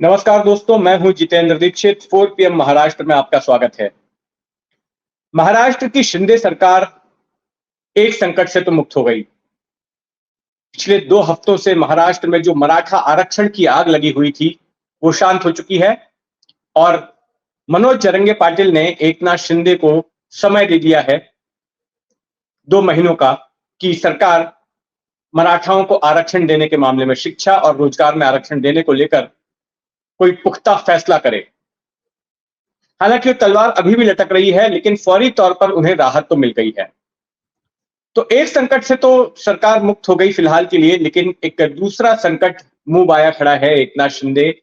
नमस्कार दोस्तों, मैं हूं जितेंद्र दीक्षित। 4 पीएम महाराष्ट्र में आपका स्वागत है। महाराष्ट्र की शिंदे सरकार एक संकट से तो मुक्त हो गई। पिछले 2 हफ्तों से महाराष्ट्र में जो मराठा आरक्षण की आग लगी हुई थी, वो शांत हो चुकी है और मनोज जरंगे पाटिल ने एकनाथ शिंदे को समय दे दिया है 2 महीनों का कि सरकार मराठाओं को आरक्षण देने के मामले में, शिक्षा और रोजगार में आरक्षण देने को लेकर कोई पुख्ता फैसला करे। हालांकि तलवार अभी भी लटक रही है, लेकिन फौरी तौर पर उन्हें राहत तो मिल गई है। तो एक संकट से तो सरकार मुक्त हो गई फिलहाल के लिए, लेकिन एक दूसरा संकट मुंह बाया खड़ा है एकनाथ शिंदे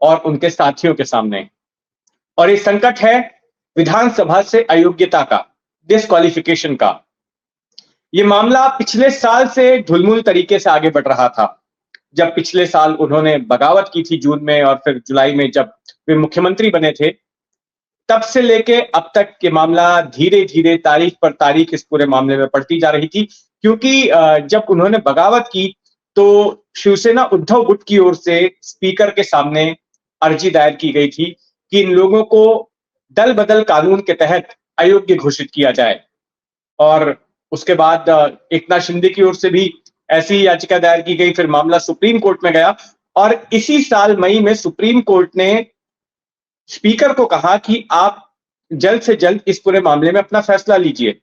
और उनके साथियों के सामने। और ये संकट है विधानसभा से अयोग्यता का, डिस्क्वालिफिकेशन का। ये मामला पिछले साल से ढुलमुल तरीके से आगे बढ़ रहा था। जब पिछले साल उन्होंने बगावत की थी जून में, और फिर जुलाई में जब वे मुख्यमंत्री बने थे, तब से लेके अब तक के मामला धीरे धीरे तारीख पर तारीख इस पूरे मामले में पड़ती जा रही थी। क्योंकि जब उन्होंने बगावत की तो शिवसेना उद्धव गुट की ओर से स्पीकर के सामने अर्जी दायर की गई थी कि इन लोगों को दल बदल कानून के तहत अयोग्य घोषित किया जाए। और उसके बाद एकनाथ शिंदे की ओर से भी ऐसी याचिका दायर की गई। फिर मामला सुप्रीम कोर्ट में गया और इसी साल मई में सुप्रीम कोर्ट ने स्पीकर को कहा कि आप जल्द से जल्द इस पूरे मामले में अपना फैसला लीजिए।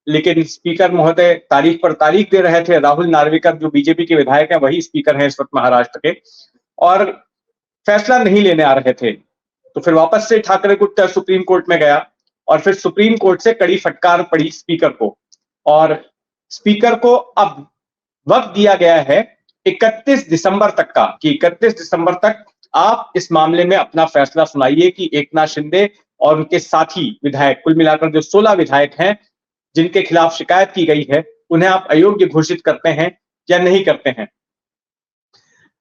लेकिन स्पीकर महोदय तारीख पर तारीख दे रहे थे। राहुल नार्वेकर जो बीजेपी के विधायक हैं, वही स्पीकर हैं इस वक्त महाराष्ट्र के, और फैसला नहीं लेने आ रहे थे। तो फिर वापस से ठाकरे गुट सुप्रीम कोर्ट में गया और फिर सुप्रीम कोर्ट से कड़ी फटकार पड़ी स्पीकर को। और स्पीकर को अब वक्त दिया गया है 31 दिसंबर तक का, कि 31 दिसंबर तक आप इस मामले में अपना फैसला सुनाइए कि एकनाथ शिंदे और उनके साथी विधायक, कुल मिलाकर जो 16 विधायक हैं जिनके खिलाफ शिकायत की गई है, उन्हें आप अयोग्य घोषित करते हैं या नहीं करते हैं।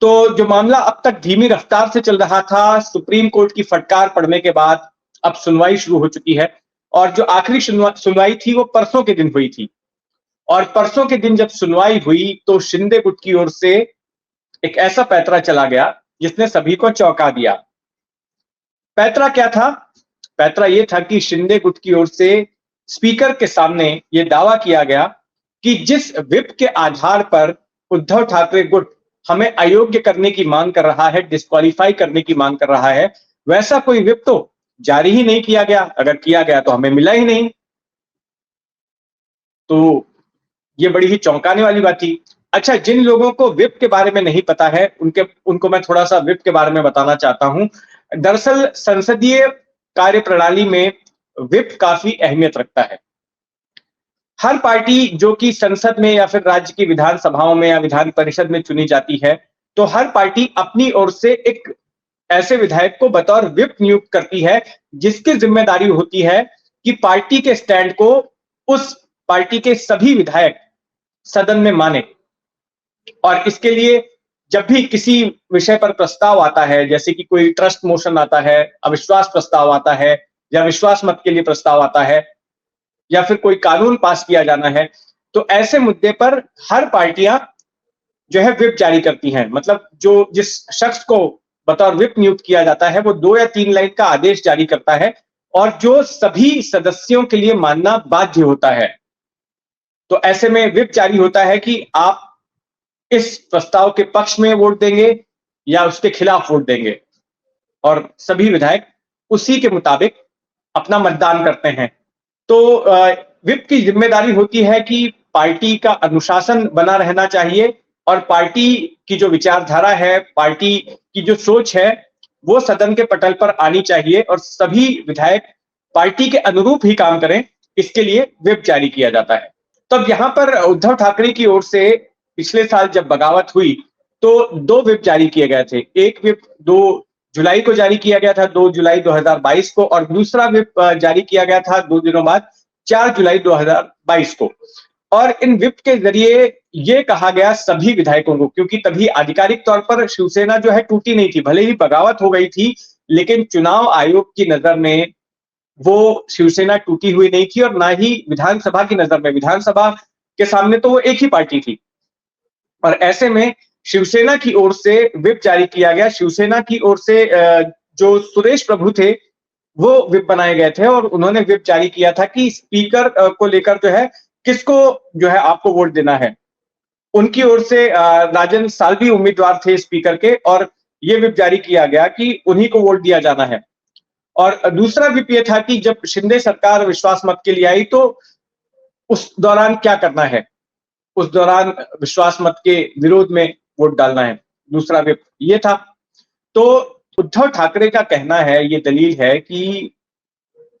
तो जो मामला अब तक धीमी रफ्तार से चल रहा था, सुप्रीम कोर्ट की फटकार पड़ने के बाद अब सुनवाई शुरू हो चुकी है। और जो आखिरी सुनवाई थी वो परसों के दिन हुई थी। और परसों के दिन जब सुनवाई हुई तो शिंदे गुट की ओर से एक ऐसा पैंतरा चला गया जिसने सभी को चौंका दिया। पैंतरा क्या था? पैंतरा यह था कि शिंदे गुट की ओर से स्पीकर के सामने यह दावा किया गया कि जिस व्हिप के आधार पर उद्धव ठाकरे गुट हमें अयोग्य करने की मांग कर रहा है, डिस्क्वालीफाई करने की मांग कर रहा है, वैसा कोई व्हिप तो जारी ही नहीं किया गया। अगर किया गया तो हमें मिला ही नहीं। तो ये बड़ी ही चौंकाने वाली बात थी। अच्छा, जिन लोगों को व्हिप के बारे में नहीं पता है, उनको मैं थोड़ा सा व्हिप के बारे में बताना चाहता हूं। दरअसल संसदीय कार्य प्रणाली में व्हिप काफी अहमियत रखता है। हर पार्टी जो कि संसद में या फिर राज्य की विधानसभाओं में या विधान परिषद में चुनी जाती है, तो हर पार्टी अपनी ओर से एक ऐसे विधायक को बतौर व्हिप नियुक्त करती है, जिसकी जिम्मेदारी होती है कि पार्टी के स्टैंड को उस पार्टी के सभी विधायक सदन में माने। और इसके लिए जब भी किसी विषय पर प्रस्ताव आता है, जैसे कि कोई ट्रस्ट मोशन आता है, अविश्वास प्रस्ताव आता है, या विश्वास मत के लिए प्रस्ताव आता है, या फिर कोई कानून पास किया जाना है, तो ऐसे मुद्दे पर हर पार्टियां जो है व्हिप जारी करती हैं। मतलब जो जिस शख्स को बतौर व्हिप नियुक्त किया जाता है, वो 2 या 3 लाइन का आदेश जारी करता है और जो सभी सदस्यों के लिए मानना बाध्य होता है। तो ऐसे में व्हिप जारी होता है कि आप इस प्रस्ताव के पक्ष में वोट देंगे या उसके खिलाफ वोट देंगे, और सभी विधायक उसी के मुताबिक अपना मतदान करते हैं। तो व्हिप की जिम्मेदारी होती है कि पार्टी का अनुशासन बना रहना चाहिए और पार्टी की जो विचारधारा है, पार्टी की जो सोच है, वो सदन के पटल पर आनी चाहिए और सभी विधायक पार्टी के अनुरूप ही काम करें, इसके लिए व्हिप जारी किया जाता है। तब यहां पर उद्धव ठाकरे की ओर से पिछले साल जब बगावत हुई तो 2 व्हिप जारी किए गए थे। एक व्हिप 2 जुलाई को जारी किया गया था, 2 जुलाई 2022 को, और दूसरा व्हिप जारी किया गया था 2 दिनों बाद, 4 जुलाई 2022 को। और इन व्हिप के जरिए ये कहा गया सभी विधायकों को, क्योंकि तभी आधिकारिक तौर पर शिवसेना जो है टूटी नहीं थी, भले ही बगावत हो गई थी, लेकिन चुनाव आयोग की नजर में वो शिवसेना टूटी हुई नहीं थी, और ना ही विधानसभा की नजर में। विधानसभा के सामने तो वो एक ही पार्टी थी। और ऐसे में शिवसेना की ओर से व्हिप जारी किया गया। शिवसेना की ओर से जो सुरेश प्रभु थे वो व्हिप बनाए गए थे और उन्होंने व्हिप जारी किया था कि स्पीकर को लेकर जो है किसको जो है आपको वोट देना है। उनकी ओर से राजन साल्वी उम्मीदवार थे स्पीकर के और ये व्हिप जारी किया गया कि उन्हीं को वोट दिया जाना है। और दूसरा व्हिप ये था कि जब शिंदे सरकार विश्वास मत के लिए आई तो उस दौरान क्या करना है, उस दौरान विश्वास मत के विरोध में वोट डालना है। दूसरा व्हिप ये था। तो उद्धव ठाकरे का कहना है, ये दलील है कि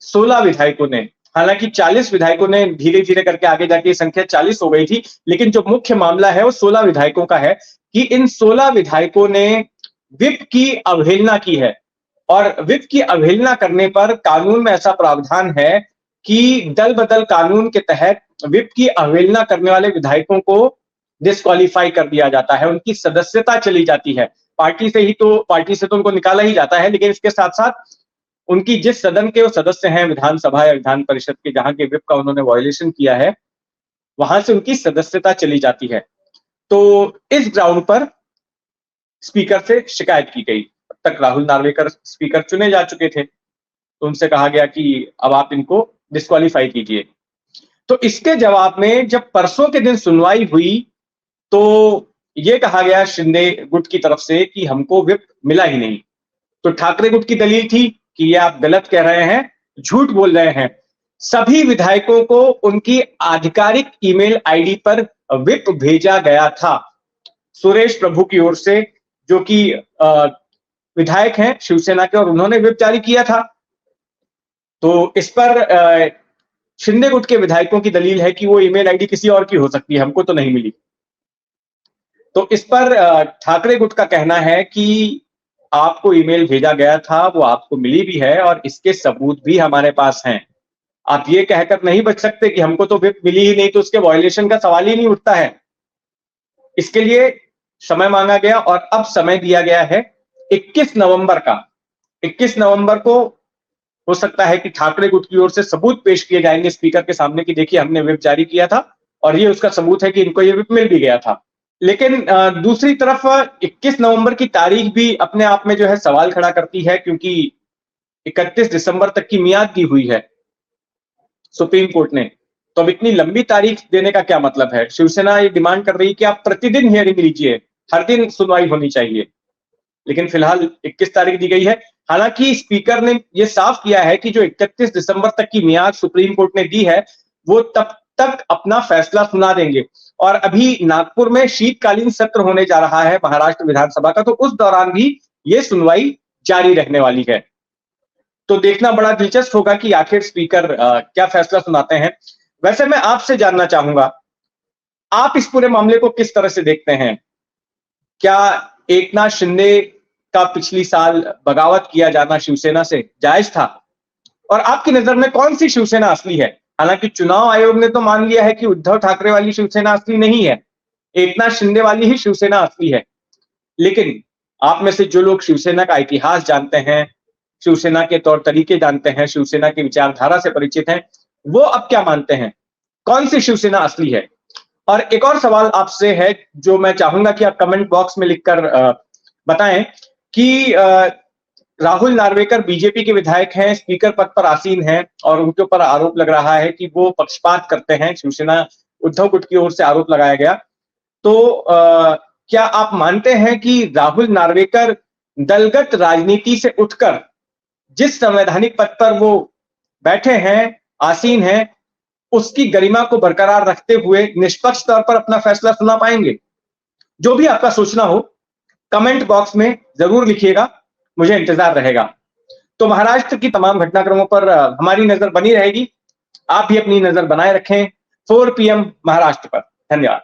16 विधायकों ने, हालांकि 40 विधायकों ने धीरे धीरे करके आगे जाके ये संख्या 40 हो गई थी, लेकिन जो मुख्य मामला है वो 16 विधायकों का है कि इन 16 विधायकों ने व्हिप की अवहेलना की है। और व्हिप की अवहेलना करने पर कानून में ऐसा प्रावधान है कि दल बदल कानून के तहत व्हिप की अवहेलना करने वाले विधायकों को डिस्क्वालीफाई कर दिया जाता है, उनकी सदस्यता चली जाती है। पार्टी से तो उनको निकाला ही जाता है, लेकिन इसके साथ साथ उनकी जिस सदन के वो सदस्य हैं, विधानसभा या विधान परिषद के, जहां के व्हिप का उन्होंने वायलेशन किया है, वहां से उनकी सदस्यता चली जाती है। तो इस ग्राउंड पर स्पीकर से शिकायत की गई। अब तक राहुल नार्वेकर स्पीकर चुने जा चुके थे, तो उनसे कहा गया कि अब आप इनको डिस्क्वालीफाई कीजिए। तो इसके जवाब में जब परसों के दिन सुनवाई हुई तो ये कहा गया शिंदे गुट की तरफ से कि हमको व्हिप मिला ही नहीं। तो ठाकरे गुट की दलील थी कि ये आप गलत कह रहे हैं, झूठ बोल रहे हैं। सभी विधायकों को उनकी आधिकारिक ईमेल आईडी पर व्हिप भेजा गया था सुरेश प्रभु की ओर से, जो कि विधायक हैं शिवसेना के, और उन्होंने व्हिप जारी किया था। तो इस पर शिंदे गुट के विधायकों की दलील है कि वो ईमेल आईडी किसी और की हो सकती है, हमको तो नहीं मिली। तो इस पर ठाकरे गुट का कहना है कि आपको ईमेल भेजा गया था, वो आपको मिली भी है और इसके सबूत भी हमारे पास हैं। आप ये कहकर नहीं बच सकते कि हमको तो व्हिप मिली ही नहीं, तो उसके वायलेशन का सवाल ही नहीं उठता है। इसके लिए समय मांगा गया और अब समय दिया गया है 21 नवंबर का। 21 नवंबर को हो सकता है कि ठाकरे गुट की ओर से सबूत पेश किए जाएंगे स्पीकर के सामने कि देखिए हमने व्हिप जारी किया था और ये उसका सबूत है कि इनको ये व्हिप मिल भी गया था। लेकिन दूसरी तरफ 21 नवंबर की तारीख भी अपने आप में जो है सवाल खड़ा करती है, क्योंकि 31 दिसंबर तक की मियाद दी हुई है सुप्रीम कोर्ट ने। तो अब इतनी लंबी तारीख देने का क्या मतलब है? शिवसेना ये डिमांड कर रही है कि आप प्रतिदिन हियरिंग लीजिए, हर दिन सुनवाई होनी चाहिए, लेकिन फिलहाल 21 तारीख दी गई है। हालांकि स्पीकर ने यह साफ किया है कि जो 31 दिसंबर तक की मियाद सुप्रीम कोर्ट ने दी है वो तब तक अपना फैसला सुना देंगे। और अभी नागपुर में शीतकालीन सत्र होने जा रहा है महाराष्ट्र विधानसभा का, तो उस दौरान भी ये सुनवाई जारी रहने वाली है। तो देखना बड़ा दिलचस्प होगा कि आखिर स्पीकर क्या फैसला सुनाते हैं। वैसे मैं आपसे जानना चाहूंगा, आप इस पूरे मामले को किस तरह से देखते हैं? क्या एकनाथ शिंदे का पिछली साल बगावत किया जाना शिवसेना से जायज था? और आपकी नजर में कौन सी शिवसेना असली है? हालांकि चुनाव आयोग ने तो मान लिया है कि उद्धव ठाकरे वाली शिवसेना असली नहीं है, एकनाथ शिंदे वाली ही शिवसेना असली है। लेकिन आप में से जो लोग शिवसेना का इतिहास जानते हैं, शिवसेना के तौर तरीके जानते हैं, शिवसेना की विचारधारा से परिचित हैं, वो अब क्या मानते हैं? कौन सी शिवसेना असली है? और एक और सवाल आपसे है जो मैं चाहूंगा कि आप कमेंट बॉक्स में लिखकर बताएं कि राहुल नार्वेकर बीजेपी के विधायक हैं, स्पीकर पद पर आसीन हैं और उनके ऊपर आरोप लग रहा है कि वो पक्षपात करते हैं। शिवसेना उद्धव गुट की ओर से आरोप लगाया गया। तो क्या आप मानते हैं कि राहुल नार्वेकर दलगत राजनीति से उठकर जिस संवैधानिक पद पर वो बैठे हैं, आसीन हैं, उसकी गरिमा को बरकरार रखते हुए निष्पक्ष तौर पर अपना फैसला सुना पाएंगे? जो भी आपका सोचना हो कमेंट बॉक्स में जरूर लिखिएगा, मुझे इंतजार रहेगा। तो महाराष्ट्र की तमाम घटनाक्रमों पर हमारी नजर बनी रहेगी। आप भी अपनी नजर बनाए रखें 4 PM महाराष्ट्र पर। धन्यवाद।